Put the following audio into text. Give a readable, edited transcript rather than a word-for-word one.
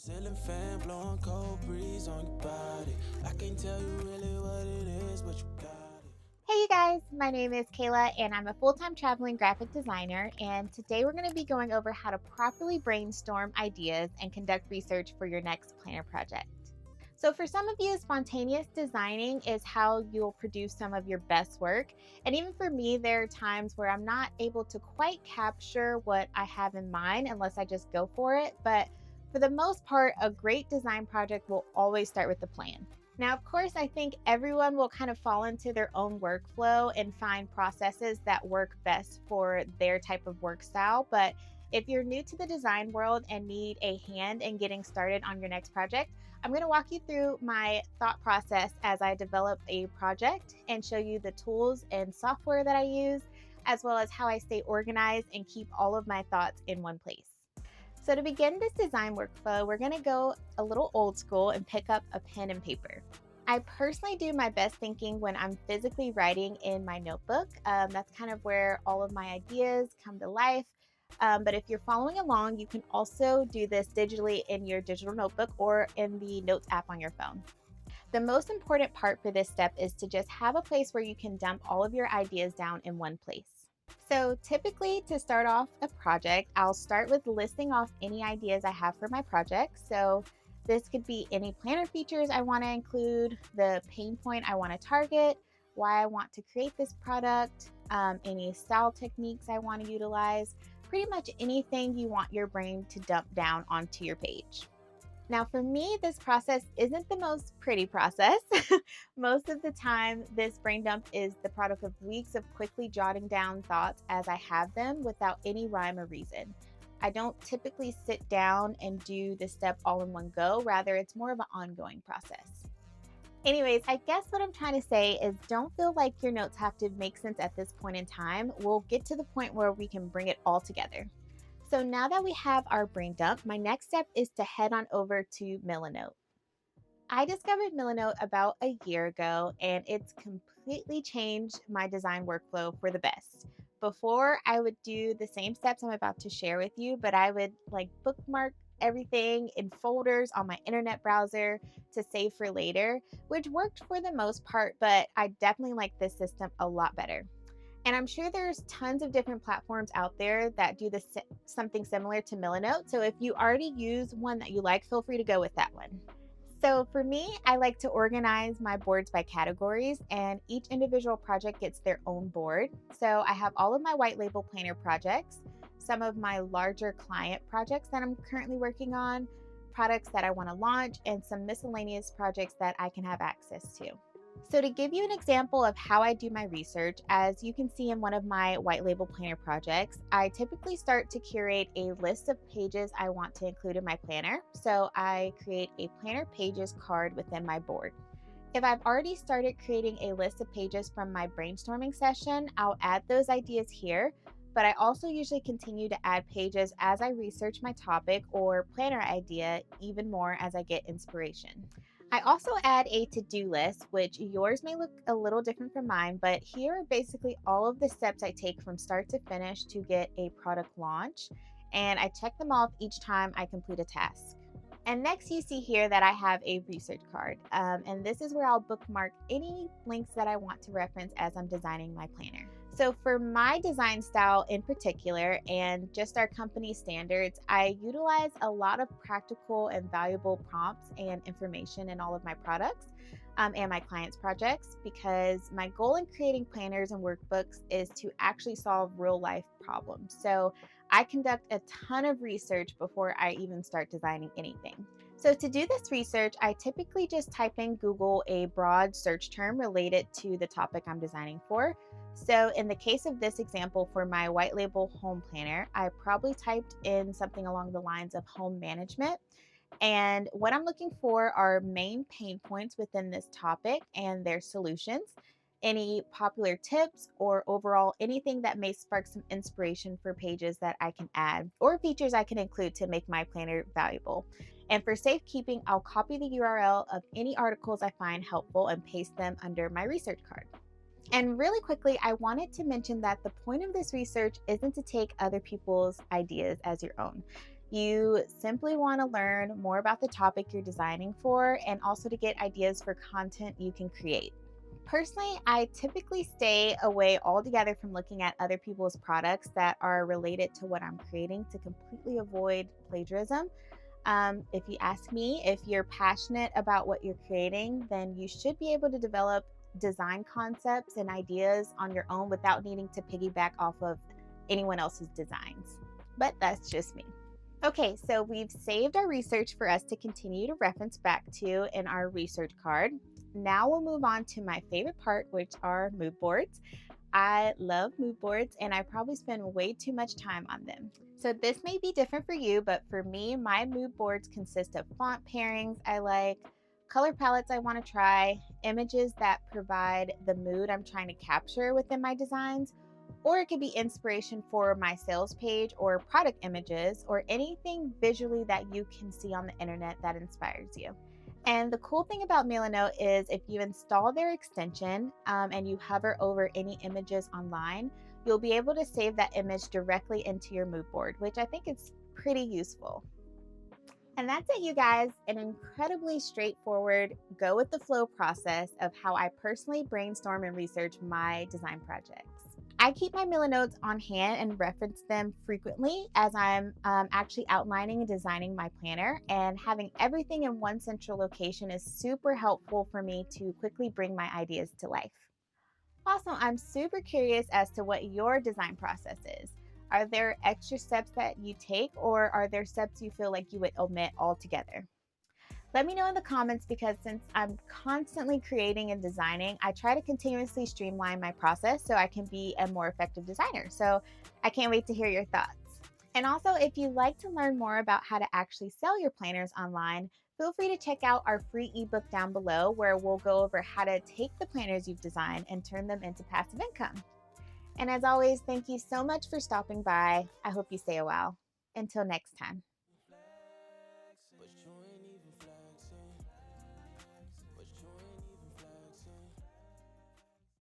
Ceiling fan blowing cold breeze on your body. I can't tell you really what it is, but you got it. Hey, you guys, my name is Kayla, and I'm a full time traveling graphic designer. And today we're going to be going over how to properly brainstorm ideas and conduct research for your next planner project. So, for some of you, spontaneous designing is how you'll produce some of your best work. And even for me, there are times where I'm not able to quite capture what I have in mind unless I just go for it. But for the most part, a great design project will always start with the plan. Now, of course, I think everyone will kind of fall into their own workflow and find processes that work best for their type of work style. But if you're new to the design world and need a hand in getting started on your next project, I'm going to walk you through my thought process as I develop a project and show you the tools and software that I use, as well as how I stay organized and keep all of my thoughts in one place. So to begin this design workflow, we're going to go a little old school and pick up a pen and paper. I personally do my best thinking when I'm physically writing in my notebook. That's kind of where all of my ideas come to life. But if you're following along, you can also do this digitally in your digital notebook or in the Notes app on your phone. The most important part for this step is to just have a place where you can dump all of your ideas down in one place. So, typically, to start off a project, I'll start with listing off any ideas I have for my project. So, this could be any planner features I want to include, the pain point I want to target, why I want to create this product, any style techniques I want to utilize, pretty much anything you want your brain to dump down onto your page. Now, for me, this process isn't the most pretty process. Most of the time, this brain dump is the product of weeks of quickly jotting down thoughts as I have them without any rhyme or reason. I don't typically sit down and do this step all in one go, rather, it's more of an ongoing process. Anyways, I guess what I'm trying to say is don't feel like your notes have to make sense at this point in time. We'll get to the point where we can bring it all together. So now that we have our brain dump, my next step is to head on over to Milanote. I discovered Milanote about a year ago and it's completely changed my design workflow for the best. Before, I would do the same steps I'm about to share with you, but I would like bookmark everything in folders on my internet browser to save for later, which worked for the most part, but I definitely like this system a lot better. And I'm sure there's tons of different platforms out there that do this something similar to Milanote. So if you already use one that you like, feel free to go with that one. So for me, I like to organize my boards by categories, and each individual project gets their own board. So I have all of my white label planner projects, some of my larger client projects that I'm currently working on, products that I want to launch, and some miscellaneous projects that I can have access to. So, to give you an example of how I do my research, as you can see in one of my white label planner projects, I typically start to curate a list of pages I want to include in my planner. So, I create a planner pages card within my board. If I've already started creating a list of pages from my brainstorming session, I'll add those ideas here. But I also usually continue to add pages as I research my topic or planner idea even more as I get inspiration. I also add a to do list, which yours may look a little different from mine, but here are basically all of the steps I take from start to finish to get a product launch. And I check them off each time I complete a task. And next, you see here that I have a research card. And this is where I'll bookmark any links that I want to reference as I'm designing my planner. So, for my design style in particular, and just our company standards, I utilize a lot of practical and valuable prompts and information in all of my products and my clients' projects because my goal in creating planners and workbooks is to actually solve real life problems. So, I conduct a ton of research before I even start designing anything. So, to do this research, I typically just type in Google a broad search term related to the topic I'm designing for. So, in the case of this example for my white label home planner, I probably typed in something along the lines of home management. And what I'm looking for are main pain points within this topic and their solutions, any popular tips, or overall anything that may spark some inspiration for pages that I can add or features I can include to make my planner valuable. And for safekeeping, I'll copy the URL of any articles I find helpful and paste them under my research card. And really quickly, I wanted to mention that the point of this research isn't to take other people's ideas as your own. You simply want to learn more about the topic you're designing for and also to get ideas for content you can create. Personally, I typically stay away altogether from looking at other people's products that are related to what I'm creating to completely avoid plagiarism. If you ask me, if you're passionate about what you're creating, then you should be able to develop design concepts and ideas on your own without needing to piggyback off of anyone else's designs. But that's just me. Okay, so we've saved our research for us to continue to reference back to in our research card. Now we'll move on to my favorite part, which are mood boards. I love mood boards and I probably spend way too much time on them. So this may be different for you, but for me, my mood boards consist of font pairings I like, color palettes I want to try, images that provide the mood I'm trying to capture within my designs, or it could be inspiration for my sales page or product images or anything visually that you can see on the internet that inspires you. And the cool thing about Milanote is if you install their extension and you hover over any images online, you'll be able to save that image directly into your mood board, which I think is pretty useful. And that's it, you guys. An incredibly straightforward, go with the flow process of how I personally brainstorm and research my design projects. I keep my Miller notes on hand and reference them frequently as I'm actually outlining and designing my planner. And having everything in one central location is super helpful for me to quickly bring my ideas to life. Also, I'm super curious as to what your design process is. Are there extra steps that you take, or are there steps you feel like you would omit altogether? Let me know in the comments because since I'm constantly creating and designing, I try to continuously streamline my process so I can be a more effective designer. So I can't wait to hear your thoughts. And also, if you'd like to learn more about how to actually sell your planners online, feel free to check out our free ebook down below where we'll go over how to take the planners you've designed and turn them into passive income. And as always, thank you so much for stopping by. I hope you stay a while. Until next time.